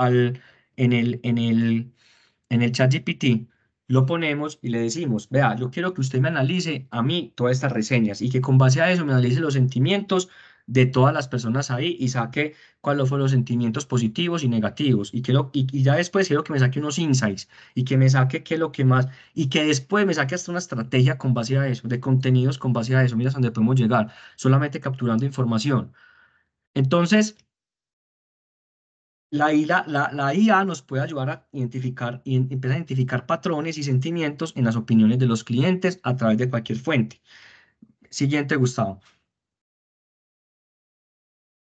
el chat GPT lo ponemos y le decimos, vea, yo quiero que usted me analice a mí todas estas reseñas y que con base a eso me analice los sentimientos de todas las personas ahí y saque cuáles fueron los sentimientos positivos y negativos. Y ya después quiero que me saque unos insights y que me saque qué es lo que más, y que después me saque hasta una estrategia con base a eso, de contenidos con base a eso. Mira hasta dónde podemos llegar, solamente capturando información. Entonces, la IA nos puede ayudar a identificar y empezar a identificar patrones y sentimientos en las opiniones de los clientes a través de cualquier fuente. Siguiente, Gustavo.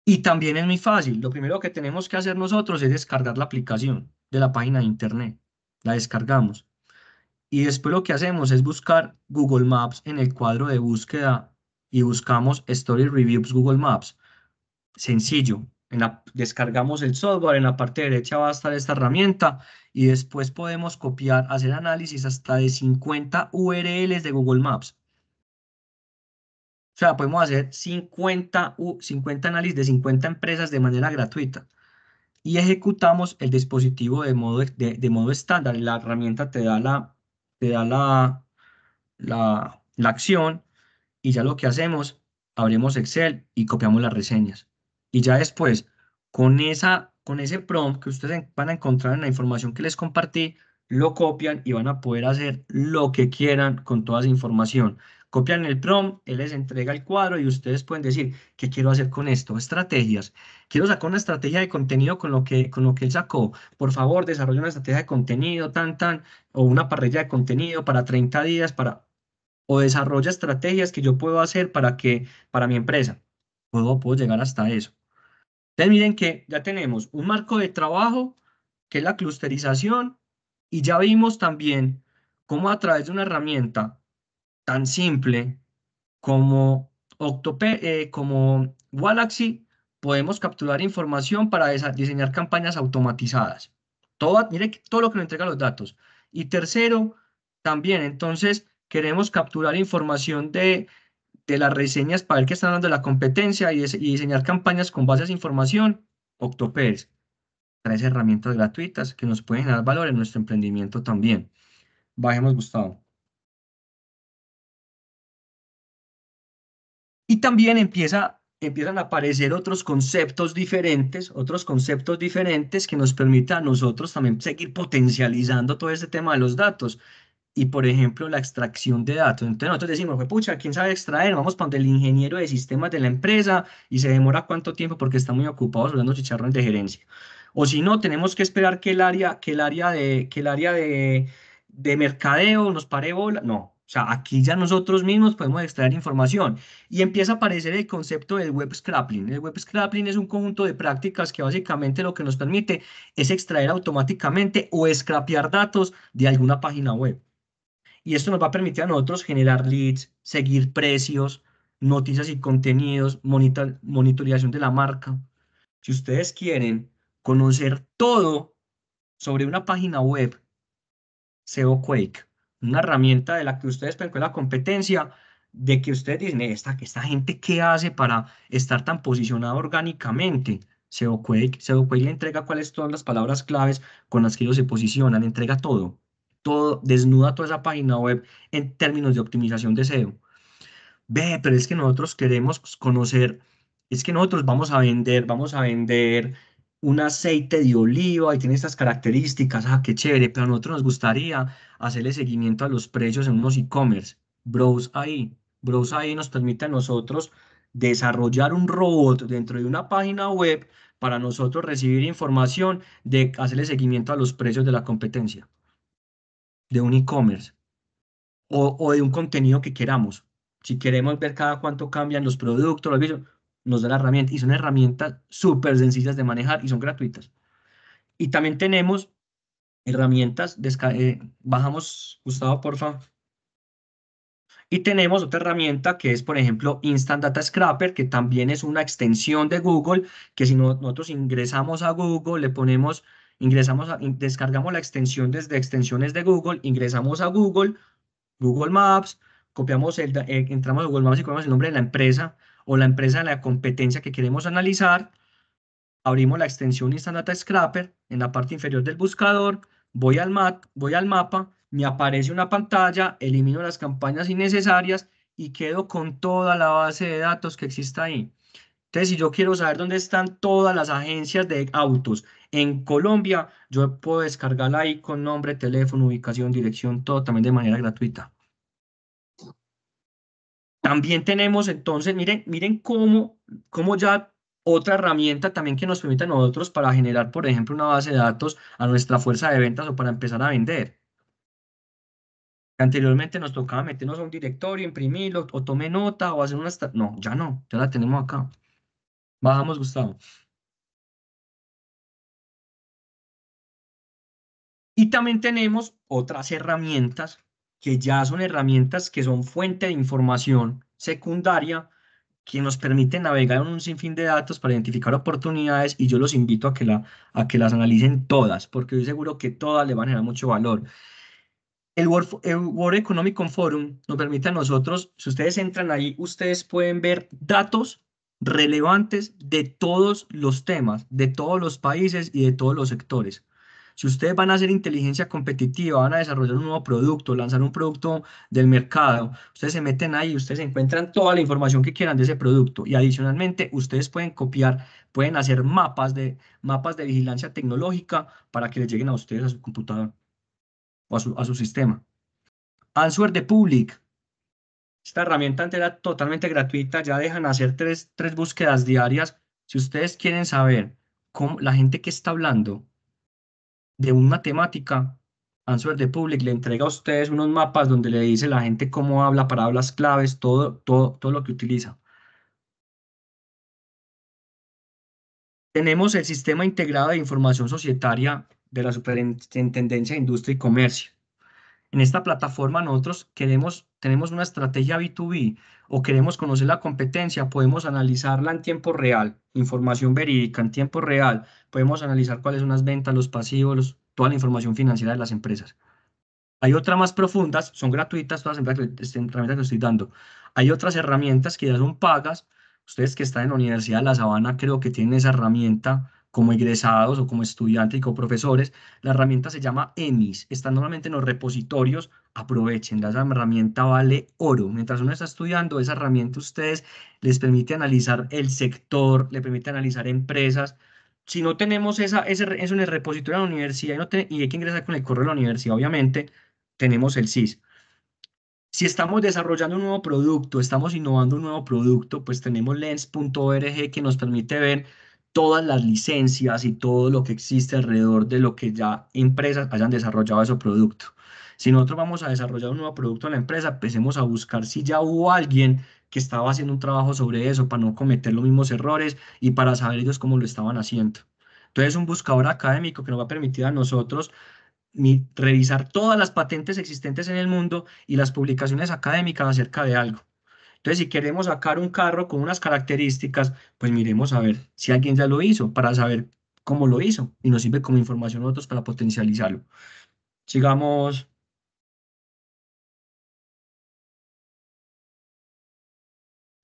Y también es muy fácil. Lo primero que tenemos que hacer nosotros es descargar la aplicación de la página de internet. La descargamos. Y después lo que hacemos es buscar Google Maps en el cuadro de búsqueda y buscamos Story Reviews Google Maps. Sencillo. Descargamos el software, en la parte derecha va a estar esta herramienta y después podemos copiar, hacer análisis hasta de 50 URLs de Google Maps. O sea, podemos hacer 50 análisis de 50 empresas de manera gratuita y ejecutamos el dispositivo de modo estándar. La herramienta te da la acción y ya lo que hacemos, abrimos Excel y copiamos las reseñas. Y ya después, con ese prompt que ustedes van a encontrar en la información que les compartí, lo copian y van a poder hacer lo que quieran con toda esa información. Copian el prompt, él les entrega el cuadro y ustedes pueden decir, ¿qué quiero hacer con esto? Estrategias. Quiero sacar una estrategia de contenido con lo que él sacó. Por favor, desarrolla una estrategia de contenido, o una parrilla de contenido para 30 días, o desarrolla estrategias que yo puedo hacer para mi empresa. Puedo llegar hasta eso. Entonces miren que ya tenemos un marco de trabajo, que es la clusterización, y ya vimos también cómo a través de una herramienta tan simple como Galaxy, podemos capturar información para diseñar campañas automatizadas. Mire todo lo que nos entrega los datos. Y tercero, también entonces queremos capturar información de las reseñas para ver qué están dando la competencia y diseñar campañas con base a esa información. Octopers, 3 herramientas gratuitas que nos pueden dar valor en nuestro emprendimiento también. Bajemos, Gustavo. Y también empiezan a aparecer otros conceptos diferentes que nos permitan a nosotros también seguir potencializando todo este tema de los datos. Y por ejemplo, la extracción de datos. Entonces nosotros decimos, pucha, ¿quién sabe extraer? Vamos para donde el ingeniero de sistemas de la empresa y se demora cuánto tiempo porque está muy ocupado hablando chicharrones de gerencia. O si no, tenemos que esperar que el área de mercadeo nos pare bola. No, o sea, aquí ya nosotros mismos podemos extraer información y empieza a aparecer el concepto del web scraping. El web scraping es un conjunto de prácticas que básicamente lo que nos permite es extraer automáticamente o scrapear datos de alguna página web. Y esto nos va a permitir a nosotros generar leads, seguir precios, noticias y contenidos, monitorización de la marca. Si ustedes quieren conocer todo sobre una página web, SEO Quake, una herramienta de la que ustedes pueden con la competencia, de que ustedes dicen, esta gente qué hace para estar tan posicionada orgánicamente. SEO Quake le entrega cuáles son las palabras claves con las que ellos se posicionan, entrega todo, desnuda toda esa página web en términos de optimización de SEO. Ve, pero es que nosotros queremos conocer, es que nosotros vamos a vender un aceite de oliva y tiene estas características, qué chévere, pero a nosotros nos gustaría hacerle seguimiento a los precios en unos e-commerce. Browse ahí nos permite a nosotros desarrollar un robot dentro de una página web para nosotros recibir información de hacerle seguimiento a los precios de la competencia, de un e-commerce o de un contenido que queramos. Si queremos ver cada cuánto cambian los productos, los vídeos, nos da la herramienta y son herramientas súper sencillas de manejar y son gratuitas. Y también tenemos herramientas, bajamos, Gustavo, porfa. Y tenemos otra herramienta que es, por ejemplo, Instant Data Scraper, que también es una extensión de Google, que si nosotros ingresamos a Google, descargamos la extensión desde extensiones de Google, ingresamos a Google Maps, entramos a Google Maps y copiamos el nombre de la empresa o la empresa de la competencia que queremos analizar, abrimos la extensión Instant Data Scraper en la parte inferior del buscador, voy al mapa me aparece una pantalla, elimino las campañas innecesarias y quedo con toda la base de datos que exista ahí. Entonces, si yo quiero saber dónde están todas las agencias de autos en Colombia, yo puedo descargarla ahí con nombre, teléfono, ubicación, dirección, todo también de manera gratuita. También tenemos entonces, miren cómo ya otra herramienta también que nos permite a nosotros para generar, por ejemplo, una base de datos a nuestra fuerza de ventas o para empezar a vender. Anteriormente nos tocaba meternos a un directorio, imprimirlo, o tomé nota, o hacer una... No, ya no, ya la tenemos acá. Bajamos, Gustavo. Y también tenemos otras herramientas que ya son herramientas que son fuente de información secundaria que nos permiten navegar en un sinfín de datos para identificar oportunidades y yo los invito a que las analicen todas, porque estoy seguro que todas le van a generar mucho valor. El World Economic Forum nos permite a nosotros, si ustedes entran ahí, ustedes pueden ver datos relevantes de todos los temas, de todos los países y de todos los sectores. Si ustedes van a hacer inteligencia competitiva, van a desarrollar un nuevo producto, lanzar un producto del mercado, ustedes se meten ahí, ustedes encuentran toda la información que quieran de ese producto y adicionalmente ustedes pueden copiar, pueden hacer mapas de vigilancia tecnológica para que les lleguen a ustedes a su computador o a su sistema. Answer the Public. Esta herramienta antes era totalmente gratuita, ya dejan hacer tres búsquedas diarias. Si ustedes quieren saber cómo la gente que está hablando de una temática, Answer the Public le entrega a ustedes unos mapas donde le dice la gente cómo habla, palabras claves, todo lo que utiliza. Tenemos el Sistema Integrado de Información Societaria de la Superintendencia de Industria y Comercio. En esta plataforma nosotros tenemos una estrategia B2B o queremos conocer la competencia, podemos analizarla en tiempo real, información verídica en tiempo real, podemos analizar cuáles son las ventas, los pasivos, toda la información financiera de las empresas. Hay otras más profundas, son gratuitas todas las herramientas que estoy dando. Hay otras herramientas que ya son pagas. Ustedes que están en la Universidad de La Sabana creo que tienen esa herramienta como egresados o como estudiantes y como profesores. La herramienta se llama EMIS. Está normalmente en los repositorios. Aprovechen, esa herramienta vale oro. Mientras uno está estudiando, esa herramienta a ustedes les permite analizar el sector, le permite analizar empresas. Si no tenemos eso en el repositorio de la universidad y hay que ingresar con el correo de la universidad, obviamente tenemos el SIS. Si estamos desarrollando un nuevo producto, estamos innovando un nuevo producto, pues tenemos lens.org que nos permite ver todas las licencias y todo lo que existe alrededor de lo que ya empresas hayan desarrollado ese producto. Si nosotros vamos a desarrollar un nuevo producto en la empresa, empecemos a buscar si ya hubo alguien que estaba haciendo un trabajo sobre eso para no cometer los mismos errores y para saber ellos cómo lo estaban haciendo. Entonces, un buscador académico que nos va a permitir a nosotros revisar todas las patentes existentes en el mundo y las publicaciones académicas acerca de algo. Entonces, si queremos sacar un carro con unas características, pues miremos a ver si alguien ya lo hizo para saber cómo lo hizo y nos sirve como información a nosotros para potencializarlo. Sigamos.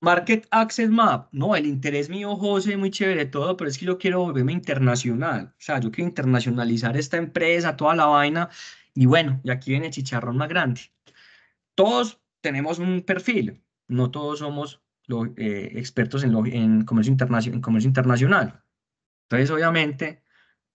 Market Access Map. No, el interés mío, José, muy chévere todo, pero es que yo quiero volverme internacional. O sea, yo quiero internacionalizar esta empresa, toda la vaina. Y bueno, y aquí viene el chicharrón más grande. Todos tenemos un perfil, no todos somos expertos en en comercio internacional. Entonces, obviamente,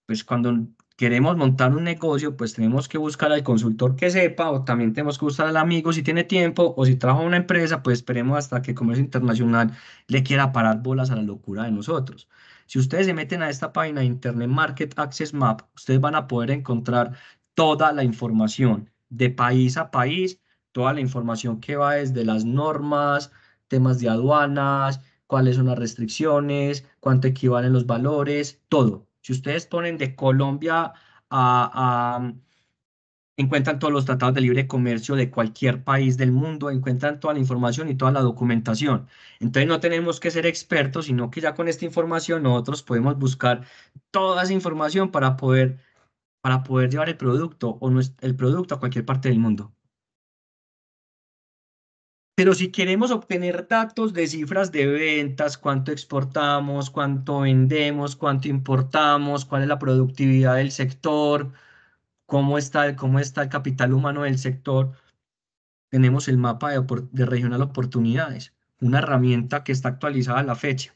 pues cuando queremos montar un negocio, pues tenemos que buscar al consultor que sepa, o también tenemos que buscar al amigo si tiene tiempo, o si trabaja en una empresa, pues esperemos hasta que Comercio Internacional le quiera parar bolas a la locura de nosotros. Si ustedes se meten a esta página de Internet Market Access Map, ustedes van a poder encontrar toda la información de país a país, toda la información que va desde las normas, temas de aduanas, cuáles son las restricciones, cuánto equivalen los valores, todo. Si ustedes ponen de Colombia encuentran todos los tratados de libre comercio de cualquier país del mundo, encuentran toda la información y toda la documentación. Entonces no tenemos que ser expertos, sino que ya con esta información nosotros podemos buscar toda esa información para poder llevar el producto el producto a cualquier parte del mundo. Pero si queremos obtener datos de cifras de ventas, cuánto exportamos, cuánto vendemos, cuánto importamos, cuál es la productividad del sector, cómo está el capital humano del sector. Tenemos el mapa de regional oportunidades, una herramienta que está actualizada a la fecha.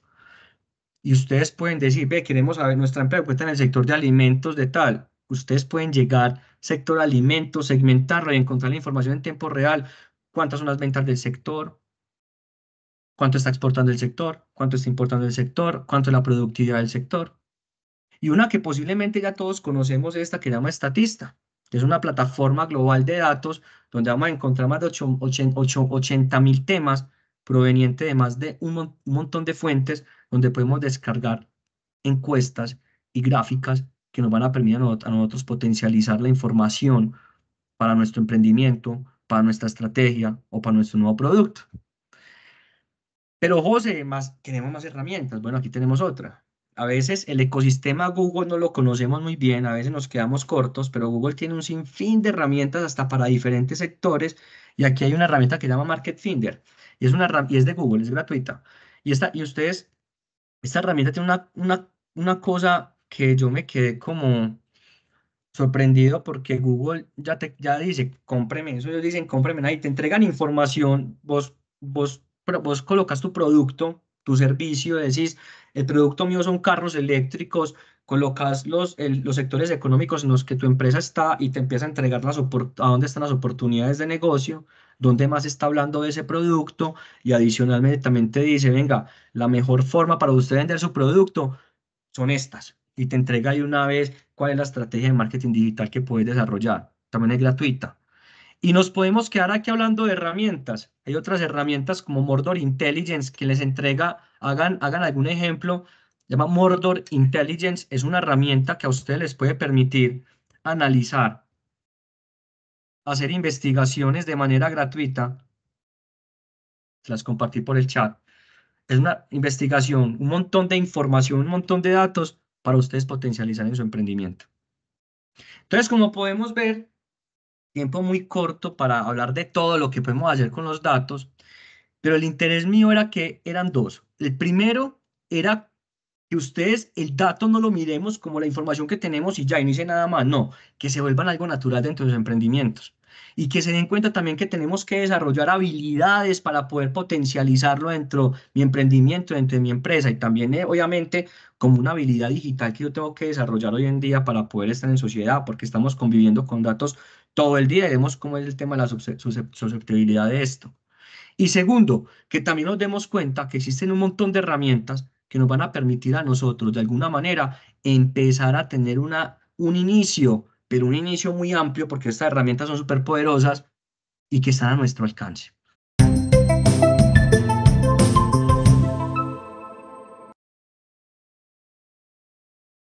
Y ustedes pueden decir, ve, queremos saber, nuestra empresa cuenta en el sector de alimentos de tal. Ustedes pueden llegar, sector alimentos, segmentarlo y encontrar la información en tiempo real. ¿Cuántas son las ventas del sector? ¿Cuánto está exportando el sector? ¿Cuánto está importando el sector? ¿Cuánto es la productividad del sector? Y una que posiblemente ya todos conocemos, esta que se llama Statista, que es una plataforma global de datos donde vamos a encontrar más de 80.000 temas provenientes de más de un montón de fuentes donde podemos descargar encuestas y gráficas que nos van a permitir a nosotros potencializar la información para nuestro emprendimiento, para nuestra estrategia o para nuestro nuevo producto. Pero José, queremos más herramientas. Bueno, aquí tenemos otra. A veces el ecosistema Google no lo conocemos muy bien, a veces nos quedamos cortos, pero Google tiene un sinfín de herramientas hasta para diferentes sectores. Y aquí hay una herramienta que se llama Market Finder. Y es de Google, es gratuita. Esta herramienta tiene una cosa que yo me quedé como sorprendido porque Google ya dice, cómpreme eso, ellos dicen, cómpreme, ahí te entregan información, vos colocas tu producto, tu servicio, decís, el producto mío son carros eléctricos, colocas los sectores económicos en los que tu empresa está y te empieza a entregar a dónde están las oportunidades de negocio, dónde más está hablando de ese producto y adicionalmente también te dice, venga, la mejor forma para usted vender su producto son estas. Y te entrega ahí una vez cuál es la estrategia de marketing digital que puedes desarrollar. También es gratuita. Y nos podemos quedar aquí hablando de herramientas. Hay otras herramientas como Mordor Intelligence que les entrega, hagan algún ejemplo. Se llama Mordor Intelligence. Es una herramienta que a ustedes les puede permitir analizar, hacer investigaciones de manera gratuita. Se las compartí por el chat. Es una investigación, un montón de información, un montón de datos para ustedes potencializar en su emprendimiento. Entonces, como podemos ver, tiempo muy corto para hablar de todo lo que podemos hacer con los datos, pero el interés mío era que eran dos. El primero era que ustedes el dato no lo miremos como la información que tenemos y ya, y no hice nada más, no, que se vuelvan algo natural dentro de los emprendimientos y que se den cuenta también que tenemos que desarrollar habilidades para poder potencializarlo dentro de mi emprendimiento, dentro de mi empresa y también, obviamente, como una habilidad digital que yo tengo que desarrollar hoy en día para poder estar en sociedad, porque estamos conviviendo con datos todo el día y vemos cómo es el tema de la susceptibilidad de esto. Y segundo, que también nos demos cuenta que existen un montón de herramientas que nos van a permitir a nosotros, de alguna manera, empezar a tener un inicio, pero un inicio muy amplio, porque estas herramientas son súper poderosas y que están a nuestro alcance.